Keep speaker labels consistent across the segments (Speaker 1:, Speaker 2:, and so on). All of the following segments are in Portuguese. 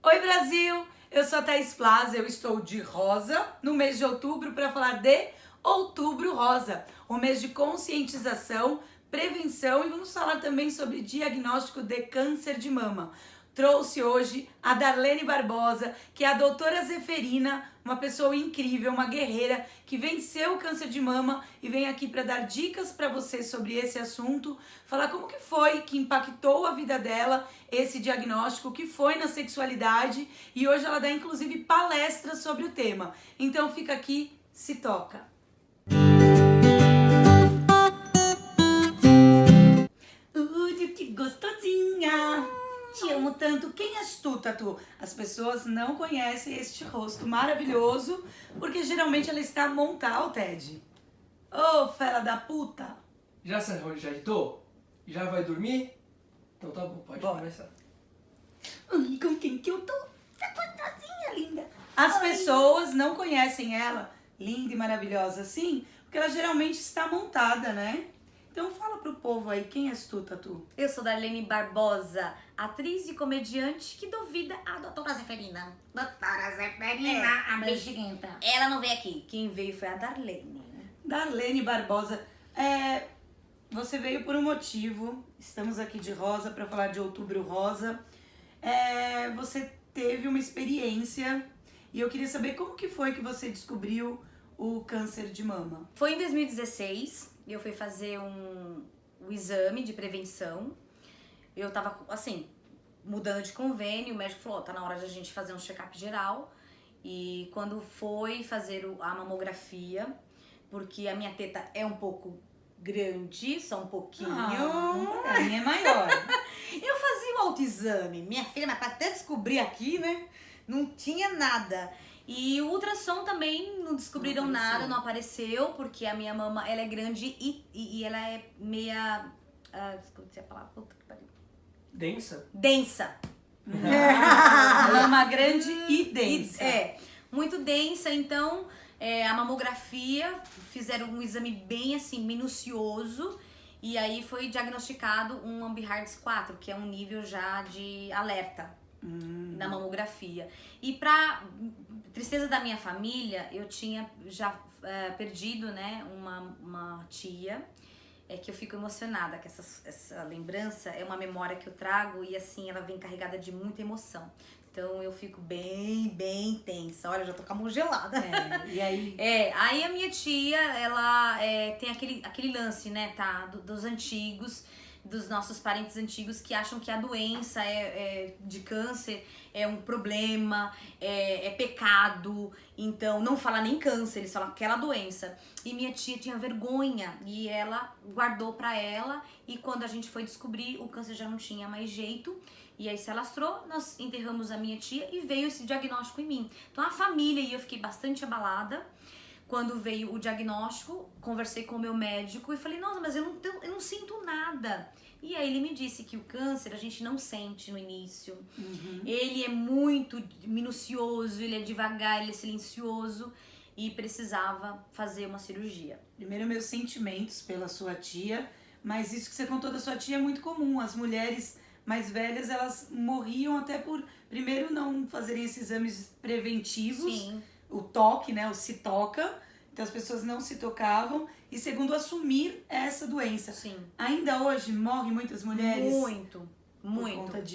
Speaker 1: Oi Brasil, eu sou a Thaís Plaza, eu estou de rosa no mês de outubro para falar de Outubro Rosa, o mês de conscientização, prevenção e vamos falar também sobre diagnóstico de câncer de mama. Trouxe hoje a Darlene Barbosa, que é a doutora Zeferina, uma pessoa incrível, uma guerreira que venceu o câncer de mama e vem aqui para dar dicas para você sobre esse assunto, falar como que foi que impactou a vida dela esse diagnóstico, o que foi na sexualidade e hoje ela dá inclusive palestras sobre o tema. Então fica aqui, se toca. Que gostosinha! Te amo tanto. Quem és tu, Tatu? As pessoas não conhecem este rosto maravilhoso, porque geralmente ela está montada, Ted. Ô, fera da puta!
Speaker 2: Já se ajeitou? Já vai dormir? Então tá bom, pode começar.
Speaker 1: Com quem que eu tô? Essa gostosinha linda! As pessoas não conhecem ela, linda e maravilhosa assim, porque ela geralmente está montada, né? Então fala pro povo aí, quem és tu, Tatu?
Speaker 3: Eu sou Darlene Barbosa, atriz e comediante que duvida a doutora Zeferina.
Speaker 4: Doutora Zeferina, a bexiguenta.
Speaker 3: Ela não veio aqui, quem veio foi a Darlene.
Speaker 1: Darlene Barbosa, você veio por um motivo, estamos aqui de rosa para falar de Outubro Rosa. Você teve uma experiência e eu queria saber como que foi que você descobriu o câncer de mama.
Speaker 3: Foi em 2016, eu fui fazer um exame de prevenção. Eu tava, assim, mudando de convênio, o médico falou, tá na hora de a gente fazer um check-up geral. E quando foi fazer a mamografia, porque a minha teta é um pouco grande, só um pouquinho.
Speaker 1: A minha é maior.
Speaker 3: Eu fazia o autoexame, minha filha, mas pra até descobrir aqui, né, não tinha nada. E o ultrassom também não descobriram nada, não apareceu, porque a minha mama, ela é grande e ela é meia... desculpa você falar, puta que pariu.
Speaker 2: Densa?
Speaker 3: Densa.
Speaker 1: Mama grande e densa.
Speaker 3: Muito densa, então a mamografia, fizeram um exame bem assim, minucioso, e aí foi diagnosticado um Ambihards 4, que é um nível já de alerta na mamografia. E pra tristeza da minha família, eu tinha já perdido, né, uma tia, que eu fico emocionada, que essa lembrança é uma memória que eu trago e assim, ela vem carregada de muita emoção. Então eu fico bem tensa. Olha, já tô com a mão gelada.
Speaker 1: E aí?
Speaker 3: Aí a minha tia, ela tem aquele lance, né, tá, dos antigos, dos nossos parentes antigos que acham que a doença de câncer é um problema, é pecado, então não fala nem câncer, eles falam aquela doença. E minha tia tinha vergonha e ela guardou pra ela e quando a gente foi descobrir, o câncer já não tinha mais jeito. E aí se alastrou, nós enterramos a minha tia e veio esse diagnóstico em mim. Então a família e eu fiquei bastante abalada. Quando veio o diagnóstico, conversei com o meu médico e falei, nossa, mas eu não sinto nada. E aí ele me disse que o câncer a gente não sente no início. Ele é muito minucioso, ele é devagar, ele é silencioso e precisava fazer uma cirurgia.
Speaker 1: Primeiro, meus sentimentos pela sua tia, mas isso que você contou da sua tia é muito comum. As mulheres mais velhas, elas morriam até por, primeiro, não fazerem esses exames preventivos.
Speaker 3: Sim.
Speaker 1: O toque, né, o se toca, então as pessoas não se tocavam, e segundo, assumir essa doença.
Speaker 3: Sim.
Speaker 1: Ainda hoje morrem muitas mulheres?
Speaker 3: Muito,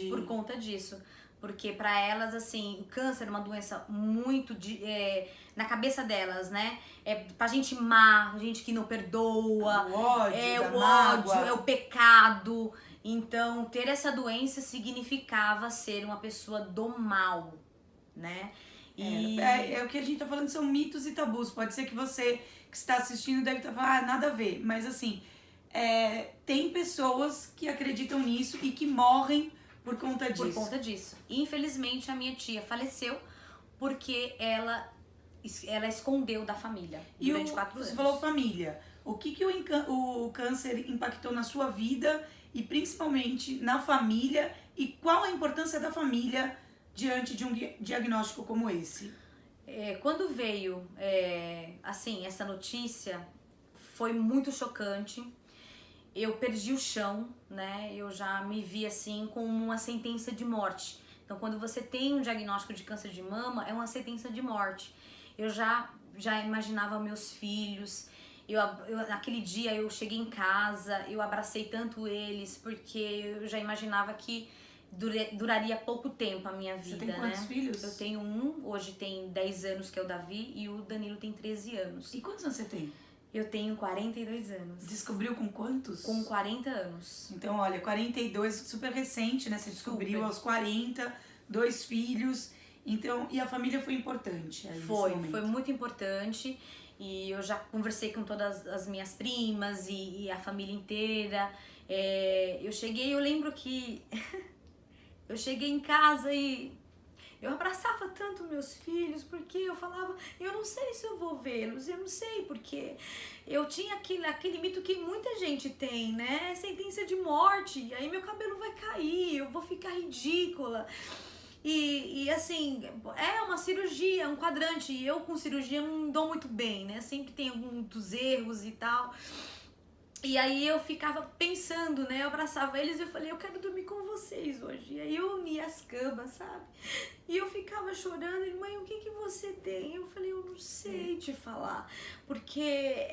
Speaker 1: Por
Speaker 3: conta disso. Porque pra elas, assim, o câncer é uma doença muito na cabeça delas, né? É pra gente má, gente que não perdoa.
Speaker 1: O ódio,
Speaker 3: o ódio, é o pecado. Então, ter essa doença significava ser uma pessoa do mal, né?
Speaker 1: É o que a gente tá falando, são mitos e tabus. Pode ser que você que está assistindo deve estar falando, nada a ver. Mas assim, tem pessoas que acreditam nisso e que morrem por conta disso.
Speaker 3: Por conta disso. Infelizmente, a minha tia faleceu porque ela escondeu da família durante 4 anos.
Speaker 1: Você falou família. O que o câncer impactou na sua vida e principalmente na família? E qual a importância da família diante de um diagnóstico como esse?
Speaker 3: Quando veio assim, essa notícia, foi muito chocante. Eu perdi o chão, né? Eu já me vi assim com uma sentença de morte. Então, quando você tem um diagnóstico de câncer de mama, é uma sentença de morte. Eu já imaginava meus filhos. Naquele dia eu cheguei em casa, eu abracei tanto eles, porque eu já imaginava que duraria pouco tempo a minha vida.
Speaker 1: Você tem quantos filhos?
Speaker 3: Eu tenho um, hoje tem 10 anos, que é o Davi, e o Danilo tem 13 anos.
Speaker 1: E quantos anos você tem?
Speaker 3: Eu tenho 42 anos.
Speaker 1: Descobriu com quantos?
Speaker 3: Com 40 anos.
Speaker 1: Então, olha, 42, super recente, né? Você descobriu aos 40, 2 filhos. Então, e a família foi importante aí nesse momento?
Speaker 3: Foi muito importante. E eu já conversei com todas as minhas primas e a família inteira. Eu lembro que eu cheguei em casa e eu abraçava tanto meus filhos, porque eu falava, eu não sei se eu vou vê-los, eu não sei, porque eu tinha aquele mito que muita gente tem, né? Sentença de morte, aí meu cabelo vai cair, eu vou ficar ridícula. E assim, é uma cirurgia, um quadrante, e eu com cirurgia não dou muito bem, né? Sempre tem muitos erros e tal. E aí eu ficava pensando, né? Eu abraçava eles e eu falei, eu quero dormir com vocês hoje. E aí eu unia as camas, sabe? E eu ficava chorando, e mãe, o que você tem? Eu falei, eu não sei te falar, porque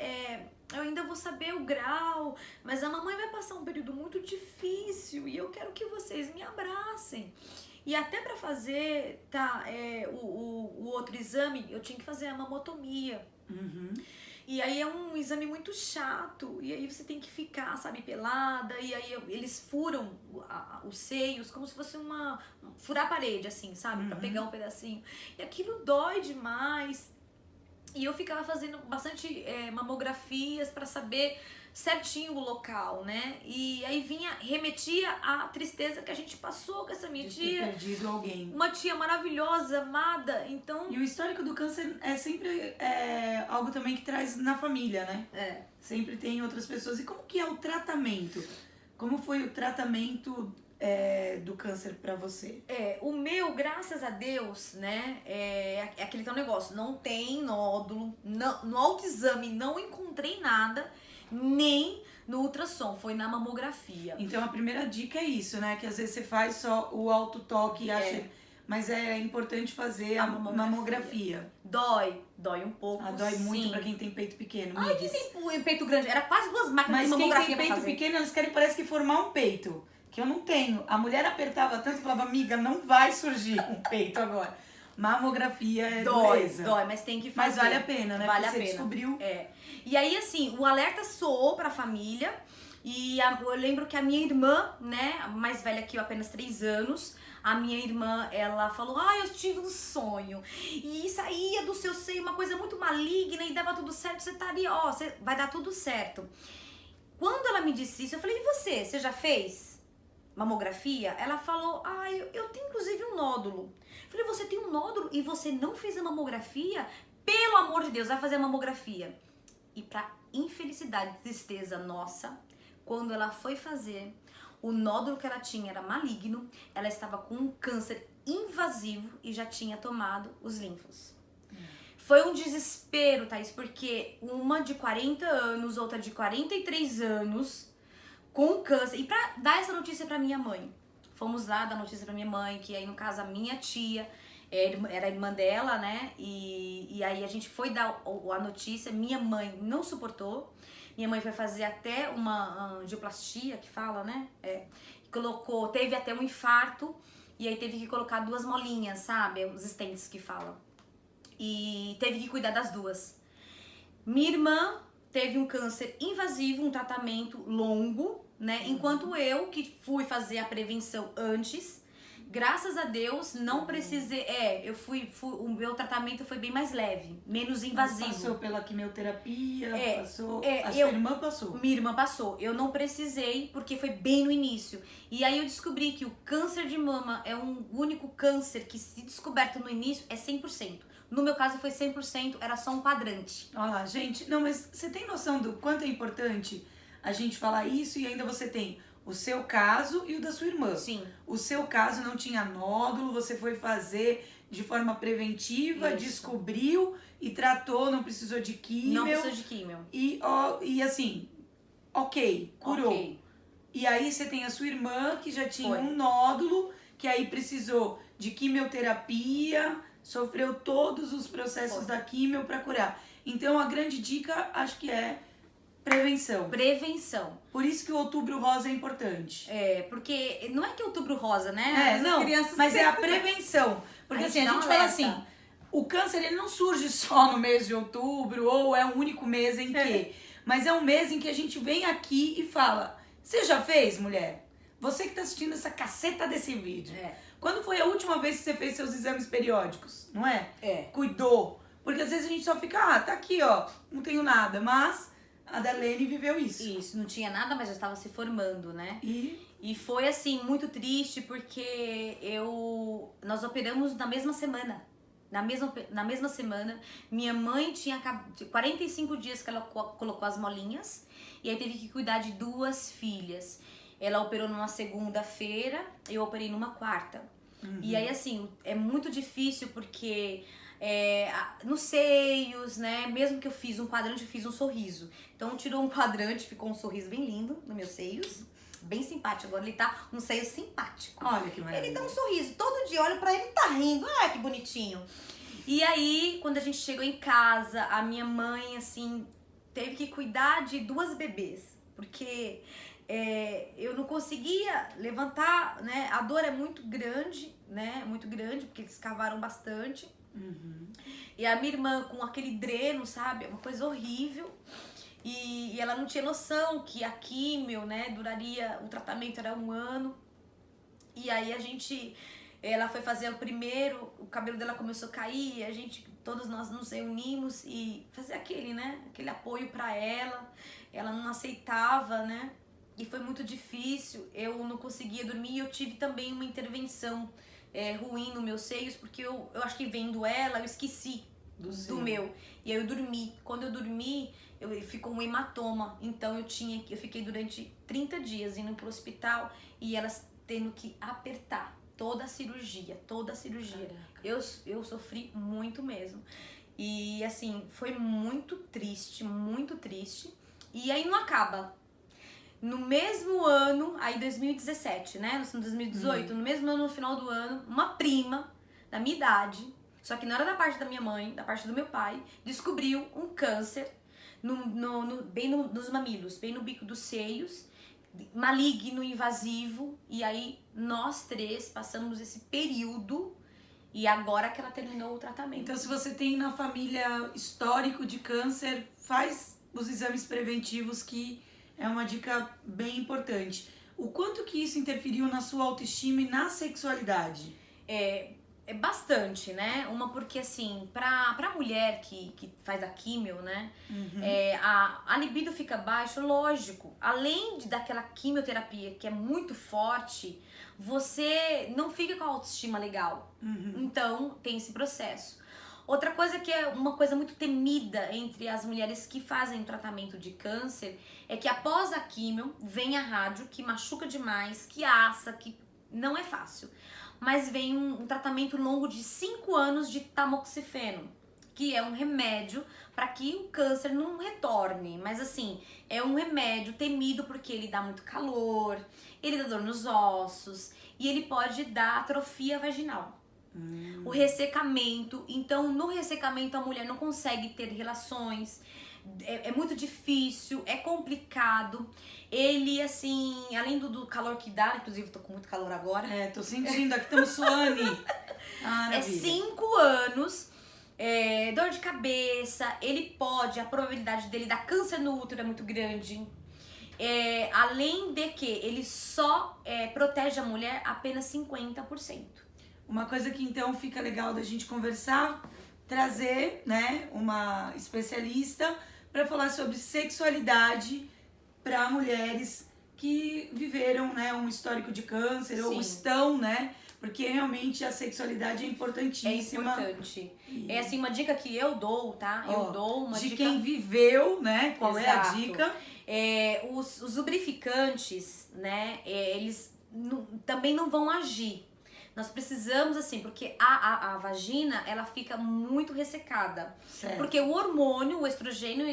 Speaker 3: eu ainda vou saber o grau, mas a mamãe vai passar um período muito difícil e eu quero que vocês me abracem. E até pra fazer o outro exame, eu tinha que fazer a mamotomia.
Speaker 1: Uhum.
Speaker 3: E aí é um exame muito chato, e aí você tem que ficar, sabe, pelada, e aí eles furam os seios, como se fosse furar a parede, assim, sabe, pra pegar um pedacinho. E aquilo dói demais. E eu ficava fazendo bastante mamografias pra saber certinho o local, né? E aí remetia à tristeza que a gente passou com essa minha
Speaker 1: De
Speaker 3: tia.
Speaker 1: ter perdido alguém.
Speaker 3: Uma tia maravilhosa, amada, então...
Speaker 1: E o histórico do câncer é sempre algo também que traz na família, né? Sempre tem outras pessoas. E como que é o tratamento? Como foi o tratamento do câncer pra você?
Speaker 3: O meu, graças a Deus, né, é aquele teu negócio, não tem nódulo, no autoexame não encontrei nada, nem no ultrassom, foi na mamografia.
Speaker 1: Então a primeira dica é isso, né? Que às vezes você faz só o autotoque e acha... Mas é importante fazer a mamografia.
Speaker 3: Dói um pouco,
Speaker 1: Dói muito
Speaker 3: sim.
Speaker 1: pra quem tem peito pequeno.
Speaker 3: Ai, quem tem peito grande, era quase 2 máquinas
Speaker 1: Mas
Speaker 3: de
Speaker 1: quem
Speaker 3: mamografia
Speaker 1: tem
Speaker 3: pra
Speaker 1: peito
Speaker 3: fazer.
Speaker 1: pequeno, elas querem, parece que formar um peito. Que eu não tenho. A mulher apertava tanto e falava, amiga, não vai surgir um peito agora. Mamografia é dureza.
Speaker 3: Dói, mas tem que fazer.
Speaker 1: Mas vale a pena, né?
Speaker 3: Vale
Speaker 1: Porque
Speaker 3: a
Speaker 1: você
Speaker 3: pena.
Speaker 1: descobriu.
Speaker 3: E aí, assim, o alerta soou pra família. E eu lembro que a minha irmã, né, mais velha que eu, apenas 3 anos, a minha irmã, ela falou, eu tive um sonho. E saía do seu seio uma coisa muito maligna e dava tudo certo. Você estaria, vai dar tudo certo. Quando ela me disse isso, eu falei, e você? Você já fez mamografia? Ela falou, eu tenho inclusive um nódulo. Eu falei, você tem um nódulo e você não fez a mamografia? Pelo amor de Deus, vai fazer a mamografia. E pra infelicidade, tristeza nossa, quando ela foi fazer, o nódulo que ela tinha era maligno, ela estava com um câncer invasivo e já tinha tomado os linfos. Foi um desespero, Thaís, porque uma de 40 anos, outra de 43 anos, com câncer. E pra dar essa notícia pra minha mãe, fomos lá dar notícia pra minha mãe, que aí no caso a minha tia, era a irmã dela, né? E aí a gente foi dar a notícia, minha mãe não suportou. Minha mãe foi fazer até uma angioplastia, que fala, né? Teve até um infarto, e aí teve que colocar 2 molinhas, sabe? Os stents que falam. E teve que cuidar das 2. Minha irmã teve um câncer invasivo, um tratamento longo, né? Enquanto eu, que fui fazer a prevenção antes, graças a Deus, não precisei... o meu tratamento foi bem mais leve, menos invasivo.
Speaker 1: Passou pela quimioterapia, passou... Sua irmã passou?
Speaker 3: Minha irmã passou. Eu não precisei, porque foi bem no início. E aí eu descobri que o câncer de mama é um único câncer que, se descoberto no início, é 100%. No meu caso foi 100%, era só um quadrante.
Speaker 1: Olha lá, gente. Não, mas você tem noção do quanto é importante a gente falar isso e ainda você tem... O seu caso e o da sua irmã.
Speaker 3: Sim.
Speaker 1: O seu caso não tinha nódulo, você foi fazer de forma preventiva,
Speaker 3: Isso.
Speaker 1: Descobriu e tratou, não precisou de químio.
Speaker 3: Não precisou de químio.
Speaker 1: E assim, curou.
Speaker 3: Ok.
Speaker 1: E aí você tem a sua irmã que já tinha
Speaker 3: Foi.
Speaker 1: um nódulo, que aí precisou de quimioterapia, sofreu todos os processos da quimio para curar. Então a grande dica acho que é prevenção.
Speaker 3: Prevenção.
Speaker 1: Por isso que o Outubro Rosa é importante.
Speaker 3: Porque não é que é Outubro Rosa, né? As
Speaker 1: Não,
Speaker 3: crianças
Speaker 1: mas é a prevenção. Porque
Speaker 3: A
Speaker 1: assim, a
Speaker 3: gente
Speaker 1: gente
Speaker 3: dá um
Speaker 1: fala
Speaker 3: alerta.
Speaker 1: assim, o câncer ele não surge só no mês de outubro, ou é um único mês em que. Mas é um mês em que a gente vem aqui e fala, você já fez, mulher? Você que tá assistindo essa caceta desse vídeo. Quando foi a última vez que você fez seus exames periódicos, não é? Cuidou. Porque às vezes a gente só fica, tá aqui, ó, não tenho nada. Mas a Darlene viveu isso.
Speaker 3: Isso, não tinha nada, mas já estava se formando, né?
Speaker 1: E
Speaker 3: foi assim, muito triste, porque nós operamos na mesma semana. Na mesma semana, minha mãe tinha 45 dias que ela colocou as molinhas, e aí teve que cuidar de 2 filhas. Ela operou numa segunda-feira, eu operei numa quarta. E aí, assim, é muito difícil porque nos seios, né? Mesmo que eu fiz um quadrante, eu fiz um sorriso. Então, tirou um quadrante, ficou um sorriso bem lindo nos meus seios. Bem simpático. Agora ele tá um seio simpático.
Speaker 1: olha que maravilha.
Speaker 3: Ele dá um sorriso. Todo dia eu olho pra ele e tá rindo. Ah, que bonitinho. E aí, quando a gente chegou em casa, a minha mãe, assim, teve que cuidar de 2 bebês. Porque eu não conseguia levantar, né? A dor é muito grande, né? Muito grande, porque eles cavaram bastante. E a minha irmã com aquele dreno, sabe? É uma coisa horrível. E ela não tinha noção que a químio, né, duraria, o tratamento era 1 ano. E aí ela foi fazer o primeiro, o cabelo dela começou a cair, todos nós nos reunimos e fazer aquele apoio pra ela. Ela não aceitava, né? E foi muito difícil, eu não conseguia dormir, eu tive também uma intervenção ruim nos meus seios, porque eu acho que vendo ela, eu esqueci do meu. E aí eu dormi. Quando eu dormi, ficou um hematoma. Então eu fiquei durante 30 dias indo pro hospital e elas tendo que apertar toda a cirurgia. Eu sofri muito mesmo. E assim, foi muito triste, muito triste. E aí não acaba. No mesmo ano, aí 2017, né? Nós estamos em 2018, no mesmo ano, no final do ano, uma prima da minha idade, só que não era da parte da minha mãe, da parte do meu pai, descobriu um câncer bem nos mamilos, bem no bico dos seios, maligno, invasivo, e aí nós 3 passamos esse período e agora que ela terminou o tratamento.
Speaker 1: Então, se você tem na família histórico de câncer, faz os exames preventivos, que é uma dica bem importante. O quanto que isso interferiu na sua autoestima e na sexualidade?
Speaker 3: É bastante, né? Porque assim, pra mulher que faz a químio, né? A libido fica baixa, lógico. Além daquela quimioterapia que é muito forte, você não fica com a autoestima legal. Então, tem esse processo. Outra coisa que é uma coisa muito temida entre as mulheres que fazem o tratamento de câncer é que após a químio vem a rádio, que machuca demais, que assa, que não é fácil. Mas vem um tratamento longo de 5 anos de tamoxifeno, que é um remédio para que o câncer não retorne. Mas assim, é um remédio temido porque ele dá muito calor, ele dá dor nos ossos e ele pode dar atrofia vaginal. O ressecamento. Então, no ressecamento, a mulher não consegue ter relações. É muito difícil, é complicado. Ele, assim, além do calor que dá, inclusive tô com muito calor agora.
Speaker 1: Tô sentindo, aqui estamos suando.
Speaker 3: É 5 anos, dor de cabeça, a probabilidade dele dar câncer no útero é muito grande. Além de que ele só protege a mulher apenas 50%.
Speaker 1: Uma coisa que então fica legal da gente conversar, trazer, né, uma especialista para falar sobre sexualidade para mulheres que viveram, né, um histórico de câncer. Sim. Ou estão, né? Porque realmente a sexualidade é importantíssima.
Speaker 3: É importante. É assim, uma dica que eu dou, tá? Eu dou uma
Speaker 1: de
Speaker 3: dica...
Speaker 1: quem viveu, né? Qual
Speaker 3: Exato.
Speaker 1: É a dica?
Speaker 3: Os lubrificantes, né? Eles também não vão agir. Nós precisamos, assim, porque a vagina, ela fica muito ressecada.
Speaker 1: Certo.
Speaker 3: Porque o hormônio, o estrogênio,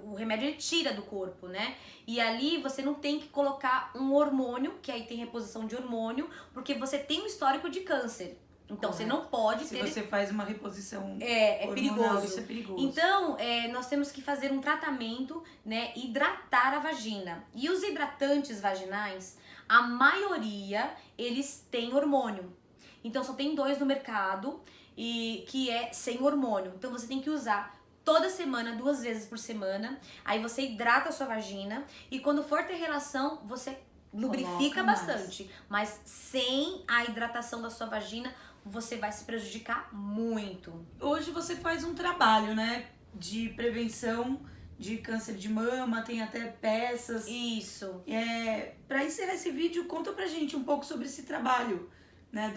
Speaker 3: o remédio, ele tira do corpo, né? E ali você não tem que colocar um hormônio, que aí tem reposição de hormônio, porque você tem um histórico de câncer. Então, você
Speaker 1: Correto.
Speaker 3: não pode
Speaker 1: Se
Speaker 3: ter...
Speaker 1: você faz uma reposição
Speaker 3: É
Speaker 1: hormonal,
Speaker 3: perigoso.
Speaker 1: isso é perigoso.
Speaker 3: Então, nós temos que fazer um tratamento, né, hidratar a vagina. E os hidratantes vaginais, a maioria, eles têm hormônio. Então, só tem 2 no mercado, e que é sem hormônio. Então, você tem que usar toda semana, 2 vezes por semana. Aí você hidrata a sua vagina e quando for ter relação, você lubrifica
Speaker 1: Coloca mais.
Speaker 3: bastante. Mas sem a hidratação da sua vagina, você vai se prejudicar muito.
Speaker 1: Hoje você faz um trabalho, né, de prevenção de câncer de mama, tem até peças.
Speaker 3: Isso.
Speaker 1: Para encerrar esse vídeo, conta pra gente um pouco sobre esse trabalho, né,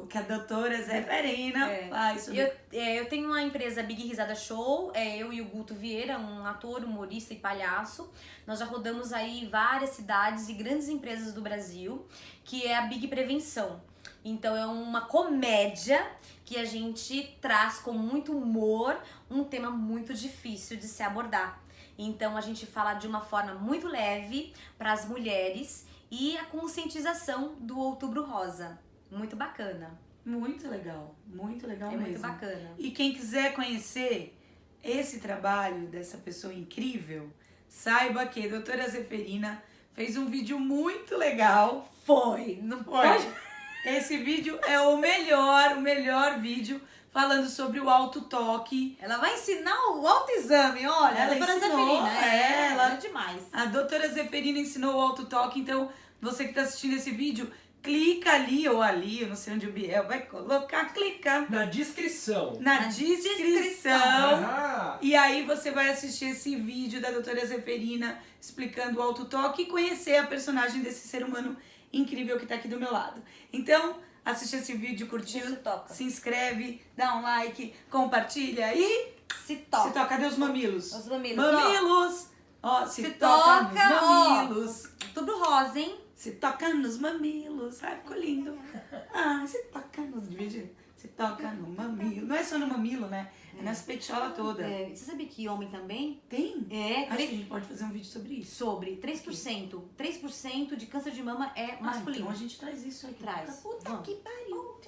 Speaker 1: que a doutora Zeferina faz. Sobre...
Speaker 3: Eu tenho uma empresa Big Risada Show, eu e o Guto Vieira, um ator, humorista e palhaço. Nós já rodamos aí várias cidades e grandes empresas do Brasil, que é a Big Prevenção. Então é uma comédia que a gente traz com muito humor, um tema muito difícil de se abordar. Então a gente fala de uma forma muito leve para as mulheres e a conscientização do Outubro Rosa. Muito bacana.
Speaker 1: Muito legal mesmo.
Speaker 3: Muito bacana.
Speaker 1: E quem quiser conhecer esse trabalho dessa pessoa incrível, saiba que a doutora Zeferina fez um vídeo muito legal.
Speaker 3: Não
Speaker 1: Pode. Esse vídeo é o melhor vídeo falando sobre o autotoque.
Speaker 3: Ela vai ensinar o autoexame, olha.
Speaker 1: Ela
Speaker 3: a doutora
Speaker 1: ensinou,
Speaker 3: Zeferina.
Speaker 1: ela-
Speaker 3: É demais.
Speaker 1: A doutora Zeferina ensinou o autotoque, então você que está assistindo esse vídeo, clica ali ou ali, eu não sei onde o Biel vai colocar, clica
Speaker 2: Na descrição.
Speaker 1: na descrição.
Speaker 2: Ah,
Speaker 1: E aí você vai assistir esse vídeo da doutora Zeferina explicando o autotoque e conhecer a personagem desse ser humano incrível que tá aqui do meu lado. Então, assiste esse vídeo, curtiu?
Speaker 3: Se toca.
Speaker 1: Se inscreve, dá um like, compartilha e
Speaker 3: Se toca.
Speaker 1: se toca. Cadê os mamilos?
Speaker 3: Os mamilos.
Speaker 1: Mamilos! Ó, se,
Speaker 3: Se
Speaker 1: toca,
Speaker 3: toca,
Speaker 1: nos mamilos.
Speaker 3: Tudo rosa, hein?
Speaker 1: Se toca nos mamilos. Ai, ficou lindo. Ah, se toca nos... Se toca no mamilo. Não é só no mamilo, né? É nas peitiolas toda.
Speaker 3: Você sabia que homem também?
Speaker 1: Tem?
Speaker 3: É,
Speaker 1: Acho que a gente pode fazer um vídeo sobre isso.
Speaker 3: sobre 3%. 3% de câncer de mama é
Speaker 1: Ah,
Speaker 3: masculino.
Speaker 1: então a gente traz isso aqui.
Speaker 3: Traz.
Speaker 1: Puta
Speaker 3: Vamos.
Speaker 1: que pariu.